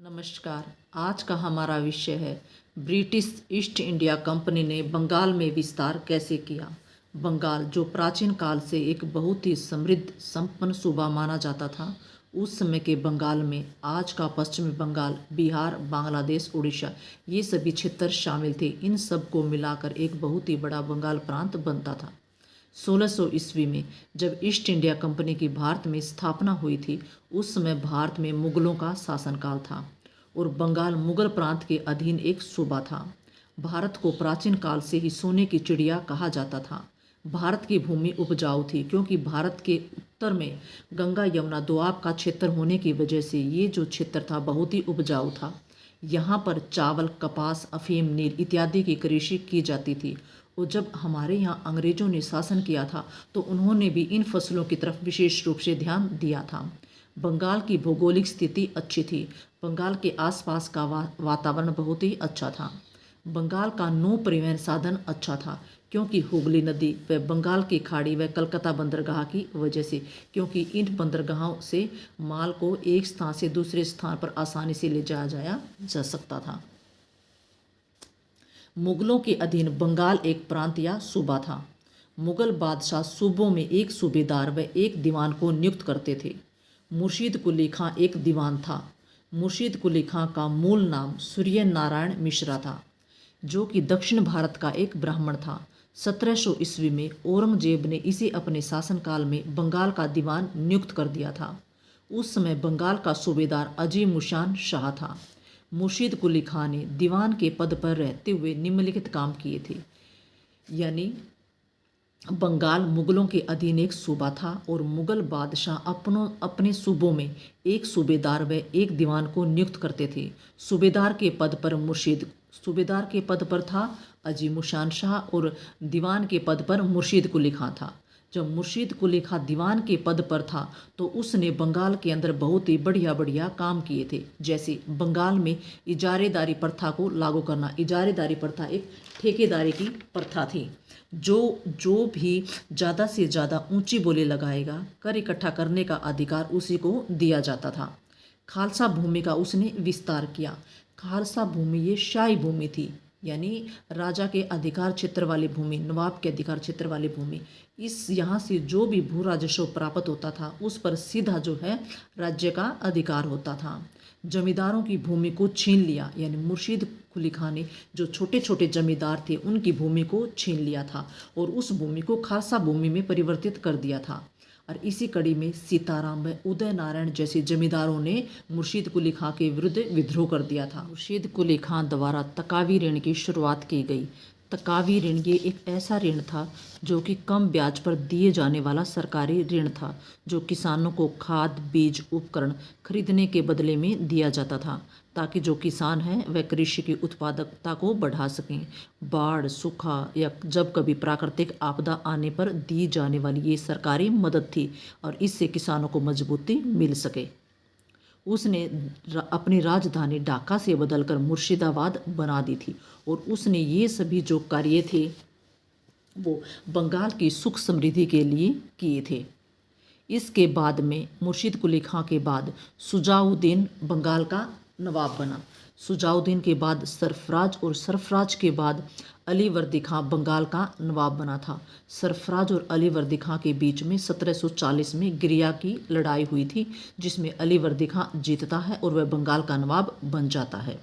नमस्कार। आज का हमारा विषय है ब्रिटिश ईस्ट इंडिया कंपनी ने बंगाल में विस्तार कैसे किया। बंगाल जो प्राचीन काल से एक बहुत ही समृद्ध संपन्न सूबा माना जाता था, उस समय के बंगाल में आज का पश्चिमी बंगाल, बिहार, बांग्लादेश, उड़ीसा ये सभी क्षेत्र शामिल थे। इन सब को मिलाकर एक बहुत ही बड़ा बंगाल प्रांत बनता था। 1600 ईस्वी में जब ईस्ट इंडिया कंपनी की भारत में स्थापना हुई थी, उस समय भारत में मुगलों का शासनकाल था और बंगाल मुगल प्रांत के अधीन एक सूबा था। भारत को प्राचीन काल से ही सोने की चिड़िया कहा जाता था। भारत की भूमि उपजाऊ थी क्योंकि भारत के उत्तर में गंगा यमुना दोआब का क्षेत्र होने की वजह से ये जो क्षेत्र था बहुत ही उपजाऊ था। यहाँ पर चावल, कपास, अफीम, नील इत्यादि की कृषि की जाती थी। और जब हमारे यहाँ अंग्रेजों ने शासन किया था तो उन्होंने भी इन फसलों की तरफ विशेष रूप से ध्यान दिया था। बंगाल की भौगोलिक स्थिति अच्छी थी। बंगाल के आसपास का वातावरण बहुत ही अच्छा था। बंगाल का नौ परिवहन साधन अच्छा था क्योंकि हुगली नदी व बंगाल की खाड़ी व कलकत्ता बंदरगाह की वजह से, क्योंकि इन बंदरगाहों से माल को एक स्थान से दूसरे स्थान पर आसानी से ले जाया जा सकता था। मुगलों के अधीन बंगाल एक प्रांत या सूबा था। मुगल बादशाह सूबों में एक सूबेदार व एक दीवान को नियुक्त करते थे। मुर्शीद कुली खां एक दीवान था। मुर्शीद कुली खां का मूल नाम सूर्य नारायण मिश्रा था, जो कि दक्षिण भारत का एक ब्राह्मण था। 1700 ईस्वी में औरंगजेब ने इसे अपने शासनकाल में बंगाल का दीवान नियुक्त कर दिया था। उस समय बंगाल का सूबेदार अजीमुशान शाह था। मुर्शीद कुली खां ने दीवान के पद पर रहते हुए निम्नलिखित काम किए थे, यानी बंगाल मुगलों के अधीन एक सूबा था और मुगल बादशाह अपने सूबों में एक सूबेदार व एक दीवान को नियुक्त करते थे। सूबेदार के पद पर था अजीमुशान शाह और दीवान के पद पर मुर्शीद कुली खां था। जब मुर्शीद कुली खां दीवान के पद पर था तो उसने बंगाल के अंदर बहुत ही बढ़िया बढ़िया काम किए थे, जैसे बंगाल में इजारेदारी प्रथा को लागू करना। इजारेदारी प्रथा एक ठेकेदारी की प्रथा थी। जो भी ज़्यादा से ज़्यादा ऊंची बोली लगाएगा, कर इकट्ठा करने का अधिकार उसी को दिया जाता था। खालसा भूमि का उसने विस्तार किया। खालसा भूमि ये शाही भूमि थी, यानी राजा के अधिकार क्षेत्र वाली भूमि, नवाब के अधिकार क्षेत्र वाली भूमि। इस यहाँ से जो भी भू राजस्व प्राप्त होता था उस पर सीधा जो है राज्य का अधिकार होता था। जमींदारों की भूमि को छीन लिया, यानी मुर्शीद कुली खां ने जो छोटे छोटे जमींदार थे उनकी भूमि को छीन लिया था और उस भूमि को खालसा भूमि में परिवर्तित कर दिया था। और इसी कड़ी में सीताराम व उदय नारायण जैसे जमींदारों ने मुर्शीद कुली खां के विरुद्ध विद्रोह कर दिया था। मुर्शीद कुली खां द्वारा तकावी ऋण की शुरुआत की गई। तकावी ऋण ये एक ऐसा ऋण था जो कि कम ब्याज पर दिए जाने वाला सरकारी ऋण था, जो किसानों को खाद, बीज, उपकरण खरीदने के बदले में दिया जाता था, ताकि जो किसान हैं वह कृषि की उत्पादकता को बढ़ा सकें। बाढ़, सूखा या जब कभी प्राकृतिक आपदा आने पर दी जाने वाली ये सरकारी मदद थी और इससे किसानों को मजबूती मिल सके। उसने अपनी राजधानी ढाका से बदलकर मुर्शिदाबाद बना दी थी और उसने ये सभी जो कार्य थे वो बंगाल की सुख समृद्धि के लिए किए थे। इसके बाद में मुर्शीद कुली खां के बाद सुजाउद्दीन बंगाल का नवाब बना। सुजाउद्दीन के बाद सरफराज और सरफराज के बाद अलीवर्दी खां बंगाल का नवाब बना था। सरफराज और अलीवर्दी खां के बीच में 1740 में गिरिया की लड़ाई हुई थी, जिसमें अलीवर्दी खां जीतता है और वह बंगाल का नवाब बन जाता है।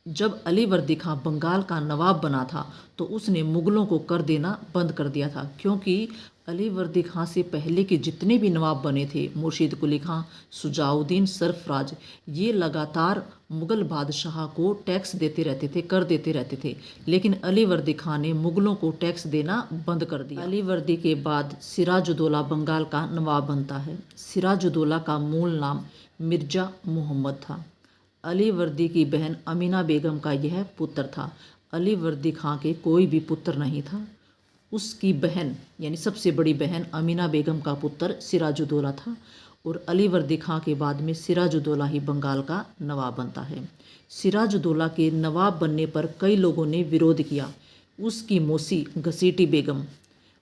जब अलीवर्दी खां बंगाल का नवाब बना था तो उसने मुगलों को कर देना बंद कर दिया था, क्योंकि अलीवर्दी खां से पहले के जितने भी नवाब बने थे, मुर्शीद कुली खां, सुजाउद्दीन, सरफराज, ये लगातार मुगल बादशाह को टैक्स देते रहते थे, कर देते रहते थे। लेकिन अलीवर्दी खां ने मुगलों को टैक्स देना बंद कर दिया। अलीवर्दी के बाद सिराजुद्दौला बंगाल का नवाब बनता है। सिराजुद्दौला का मूल नाम मिर्जा मोहम्मद था। अलीवर्दी की बहन अमीना बेगम का यह पुत्र था। अलीवर्दी खां के कोई भी पुत्र नहीं था। उसकी बहन यानी सबसे बड़ी बहन अमीना बेगम का पुत्र सिराजुद्दौला था और अलीवर्दी खां के बाद में सिराजुद्दौला ही बंगाल का नवाब बनता है। सिराजुद्दौला के नवाब बनने पर कई लोगों ने विरोध किया। उसकी मौसी घसीटी बेगम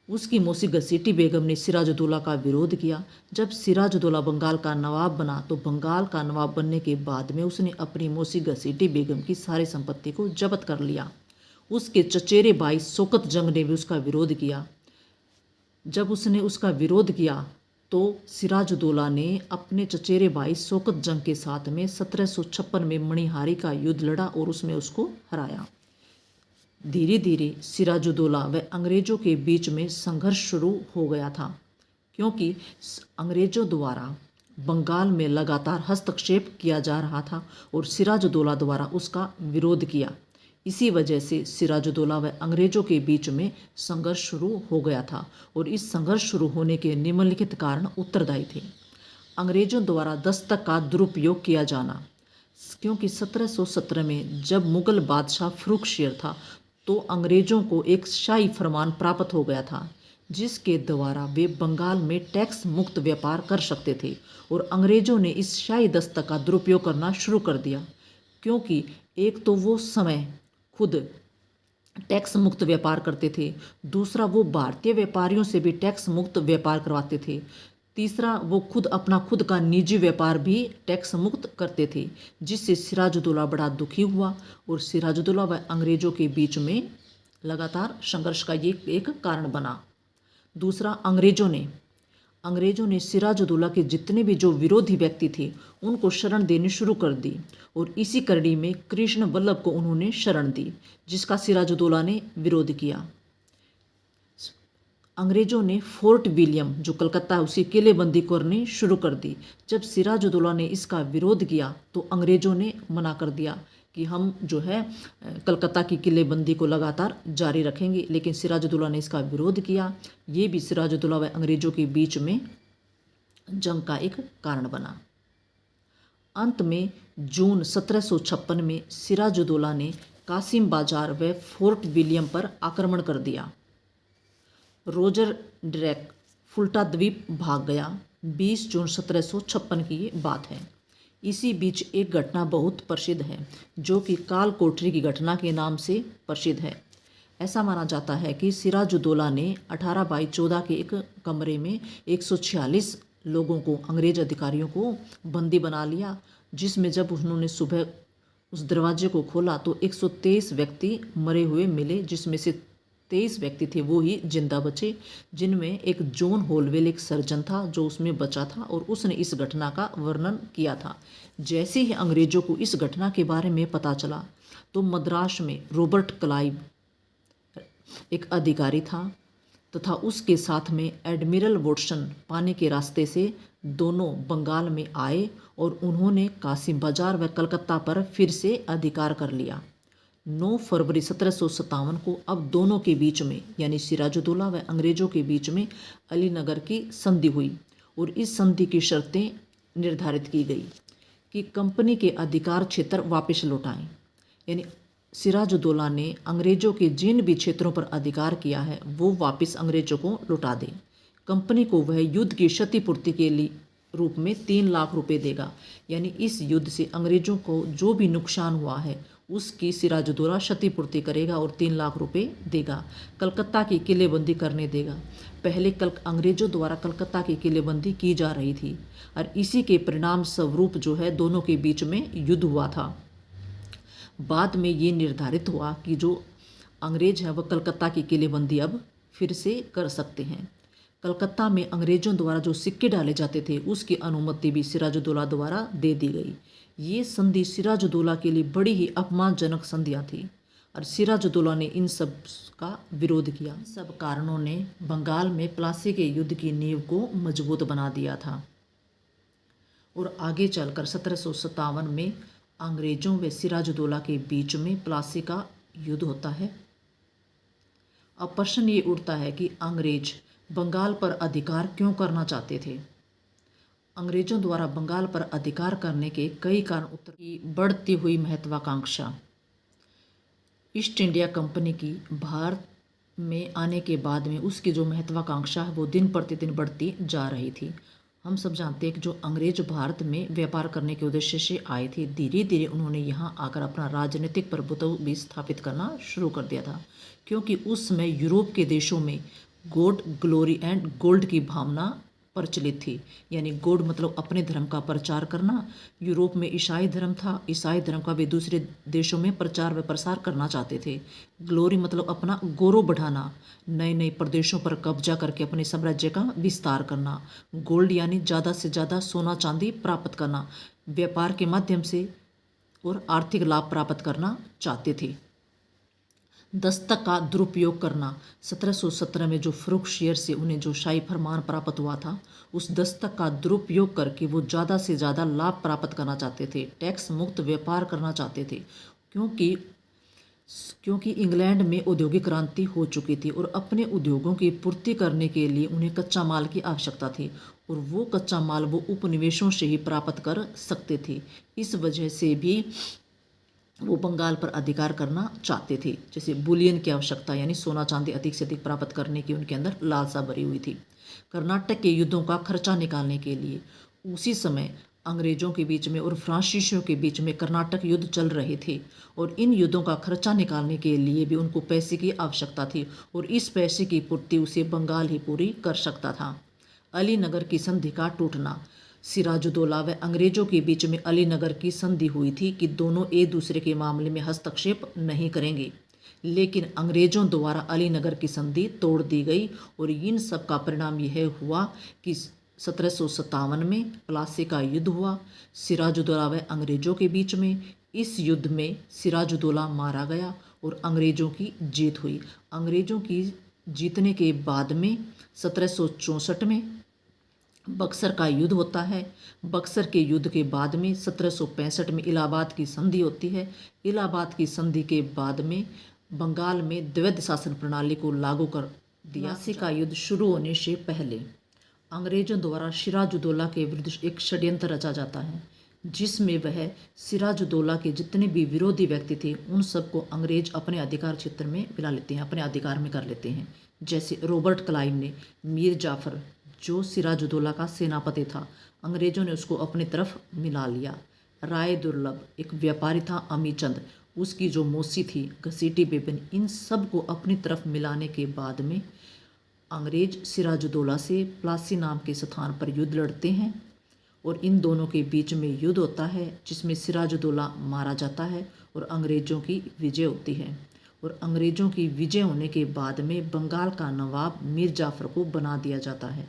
उसकी मौसी घसीटी बेगम ने सिराजुद्दौला का विरोध किया। जब सिराजुद्दौला बंगाल का नवाब बना तो बंगाल का नवाब बनने के बाद में उसने अपनी मौसी घसीटी बेगम की सारी संपत्ति को जब्त कर लिया। उसके चचेरे भाई शौकत जंग ने भी उसका विरोध किया। जब उसने उसका विरोध किया तो सिराजुद्दौला ने अपने चचेरे भाई शौकत जंग के साथ में 1756 में मणिहारी का युद्ध लड़ा और उसमें उसको हराया। धीरे धीरे सिराजुद्दौला व अंग्रेजों के बीच में संघर्ष शुरू हो गया था, क्योंकि अंग्रेजों द्वारा बंगाल में लगातार हस्तक्षेप किया जा रहा था और सिराजुद्दौला द्वारा उसका विरोध किया। इसी वजह से सिराजुद्दौला व अंग्रेजों के बीच में संघर्ष शुरू हो गया था और इस संघर्ष शुरू होने के निम्नलिखित कारण उत्तरदायी थे। अंग्रेजों द्वारा दस्तक का दुरुपयोग किया जाना, क्योंकि 1717 में जब मुगल बादशाह फ़र्रुखशियर था तो अंग्रेजों को एक शाही फरमान प्राप्त हो गया था जिसके द्वारा वे बंगाल में टैक्स मुक्त व्यापार कर सकते थे और अंग्रेजों ने इस शाही दस्तक का दुरुपयोग करना शुरू कर दिया, क्योंकि एक तो वो समय खुद टैक्स मुक्त व्यापार करते थे, दूसरा वो भारतीय व्यापारियों से भी टैक्स मुक्त व्यापार करवाते थे, तीसरा वो खुद का निजी व्यापार भी टैक्स मुक्त करते थे, जिससे सिराजुद्दौला बड़ा दुखी हुआ और सिराजुद्दौला व अंग्रेजों के बीच में लगातार संघर्ष का ये एक कारण बना। दूसरा, अंग्रेजों ने सिराजुद्दौला के जितने भी जो विरोधी व्यक्ति थे उनको शरण देनी शुरू कर दी और इसी कड़ी में कृष्ण वल्लभ को उन्होंने शरण दी, जिसका सिराजुद्दौला ने विरोध किया। अंग्रेजों ने फोर्ट विलियम जो कलकत्ता उसी किलेबंदी करनी शुरू कर दी। जब सिराजुद्दौला ने इसका विरोध किया तो अंग्रेजों ने मना कर दिया कि हम जो है कलकत्ता की किलेबंदी को लगातार जारी रखेंगे, लेकिन सिराजुद्दौला ने इसका विरोध किया। ये भी सिराजुद्दौला व अंग्रेजों के बीच में जंग का एक कारण बना। अंत में जून 1756 में सिराजुद्दौला ने कासिम बाजार व फोर्ट विलियम पर आक्रमण कर दिया। रोजर ड्रैक फुल्टा द्वीप भाग गया। 20 जून 1756 की ये बात है। इसी बीच एक घटना बहुत प्रसिद्ध है जो कि काल कोठरी की घटना के नाम से प्रसिद्ध है। ऐसा माना जाता है कि सिराजुद्दौला ने 18/14 के एक कमरे में 146 लोगों को, अंग्रेज अधिकारियों को बंदी बना लिया, जिसमें जब उन्होंने सुबह उस दरवाजे को खोला तो 123 व्यक्ति मरे हुए मिले, जिसमें से 23 व्यक्ति थे वो ही जिंदा बचे, जिनमें एक जॉन होलवेल एक सर्जन था जो उसमें बचा था और उसने इस घटना का वर्णन किया था। जैसे ही अंग्रेजों को इस घटना के बारे में पता चला तो मद्रास में रॉबर्ट क्लाइव एक अधिकारी था तथा उसके साथ में एडमिरल वॉटसन पानी के रास्ते से दोनों बंगाल में आए और उन्होंने कासिम बाजार व कलकत्ता पर फिर से अधिकार कर लिया। 9 फरवरी 1757 को अब दोनों के बीच में यानी सिराजुद्दौला व अंग्रेजों के बीच में अलीनगर की संधि हुई और इस संधि की शर्तें निर्धारित की गई कि कंपनी के अधिकार क्षेत्र वापस लौटाएं, यानी सिराजुद्दौला ने अंग्रेजों के जिन भी क्षेत्रों पर अधिकार किया है वो वापस अंग्रेजों को लौटा दे। कंपनी को वह युद्ध की क्षतिपूर्ति के लिए रूप में 3 लाख रुपए देगा, यानी इस युद्ध से अंग्रेजों को जो भी नुकसान हुआ है उसकी सिराजुद्दौला क्षतिपूर्ति करेगा और 3 लाख रुपए देगा। कलकत्ता की किलेबंदी करने देगा। पहले अंग्रेजों द्वारा कलकत्ता की किलेबंदी की जा रही थी और इसी के परिणाम स्वरूप जो है दोनों के बीच में युद्ध हुआ था। बाद में ये निर्धारित हुआ कि जो अंग्रेज हैं वह कलकत्ता की किलेबंदी अब फिर से कर सकते हैं। कलकत्ता में अंग्रेजों द्वारा जो सिक्के डाले जाते थे उसकी अनुमति भी सिराजुद्दौला द्वारा दे दी गई। ये संधि सिराजुद्दौला के लिए बड़ी ही अपमानजनक संधियाँ थी और सिराजुद्दौला ने इन सब का विरोध किया। इन सब कारणों ने बंगाल में प्लासी के युद्ध की नींव को मजबूत बना दिया था और आगे चलकर 1757 में अंग्रेजों व सिराजुद्दौला के बीच में प्लासी का युद्ध होता है। अब प्रश्न ये उठता है कि अंग्रेज बंगाल पर अधिकार क्यों करना चाहते थे। अंग्रेजों द्वारा बंगाल पर अधिकार करने के कई कारण उत्तर की बढ़ती हुई महत्वाकांक्षा, ईस्ट इंडिया कंपनी की भारत में आने के बाद में उसकी जो महत्वाकांक्षा है वो दिन प्रतिदिन बढ़ती जा रही थी। हम सब जानते हैं कि जो अंग्रेज भारत में व्यापार करने के उद्देश्य से आए थे, धीरे धीरे उन्होंने यहाँ आकर अपना राजनीतिक प्रभुत्व भी स्थापित करना शुरू कर दिया था, क्योंकि उस समय यूरोप के देशों में गॉड, ग्लोरी एंड गोल्ड की भावना प्रचलित थी। यानी गॉड मतलब अपने धर्म का प्रचार करना। यूरोप में ईसाई धर्म था, ईसाई धर्म का वे दूसरे देशों में प्रचार व प्रसार करना चाहते थे। ग्लोरी मतलब अपना गौरव बढ़ाना, नए नए प्रदेशों पर कब्जा करके अपने साम्राज्य का विस्तार करना। गोल्ड यानी ज़्यादा से ज़्यादा सोना चांदी प्राप्त करना, व्यापार के माध्यम से और आर्थिक लाभ प्राप्त करना चाहते थे। दस्तक का दुरुपयोग करना, 1717 में जो फरुखशियर से उन्हें जो शाही फरमान प्राप्त हुआ था, उस दस्तक का दुरुपयोग करके वो ज़्यादा से ज़्यादा लाभ प्राप्त करना चाहते थे, टैक्स मुक्त व्यापार करना चाहते थे। क्योंकि क्योंकि इंग्लैंड में औद्योगिक क्रांति हो चुकी थी और अपने उद्योगों की पूर्ति करने के लिए उन्हें कच्चा माल की आवश्यकता थी, और वो कच्चा माल वो उपनिवेशों से ही प्राप्त कर सकते थे। इस वजह से भी वो बंगाल पर अधिकार करना चाहते थे। जैसे बुलियन की आवश्यकता, यानी सोना चांदी अधिक से अधिक प्राप्त करने की उनके अंदर लालसा भरी हुई थी। कर्नाटक के युद्धों का खर्चा निकालने के लिए उसी समय अंग्रेजों के बीच में और फ्रांसीसियों के बीच में कर्नाटक युद्ध चल रहे थे, और इन युद्धों का खर्चा निकालने के लिए भी उनको पैसे की आवश्यकता थी, और इस पैसे की पूर्ति उसे बंगाल ही पूरी कर सकता था। अलीनगर की संधि का टूटना, सिराजुद्दौला व अंग्रेजों के बीच में अलीनगर की संधि हुई थी कि दोनों एक दूसरे के मामले में हस्तक्षेप नहीं करेंगे, लेकिन अंग्रेजों द्वारा अलीनगर की संधि तोड़ दी गई, और इन सब का परिणाम यह हुआ कि 1757 में प्लासी का युद्ध हुआ सिराजुद्दौला व अंग्रेजों के बीच में। इस युद्ध में सिराजुद्दौला मारा गया और अंग्रेजों की जीत हुई। अंग्रेजों की जीतने के बाद में 1764 में बक्सर का युद्ध होता है। बक्सर के युद्ध के बाद में 1765 में इलाहाबाद की संधि होती है। इलाहाबाद की संधि के बाद में बंगाल में द्वैध शासन प्रणाली को लागू कर दिया। प्लासी का युद्ध शुरू होने से पहले अंग्रेजों द्वारा सिराजुद्दौला के विरुद्ध एक षड्यंत्र रचा जाता है, जिसमें वह सिराजुद्दौला के जितने भी विरोधी व्यक्ति थे उन सबको अंग्रेज अपने अधिकार क्षेत्र में मिला लेते हैं, अपने अधिकार में कर लेते हैं। जैसे रॉबर्ट क्लाइव ने मीर जाफर, जो सिराजुद्दौला का सेनापति था, अंग्रेजों ने उसको अपनी तरफ मिला लिया। राय दुर्लभ एक व्यापारी था, अमीचंद, उसकी जो मौसी थी घसीटी बेबन, इन सब को अपनी तरफ मिलाने के बाद में अंग्रेज सिराजुद्दौला से प्लासी नाम के स्थान पर युद्ध लड़ते हैं, और इन दोनों के बीच में युद्ध होता है जिसमें सिराजुद्दौला मारा जाता है और अंग्रेजों की विजय होती है। और अंग्रेजों की विजय होने के बाद में बंगाल का नवाब मीर जाफर को बना दिया जाता है।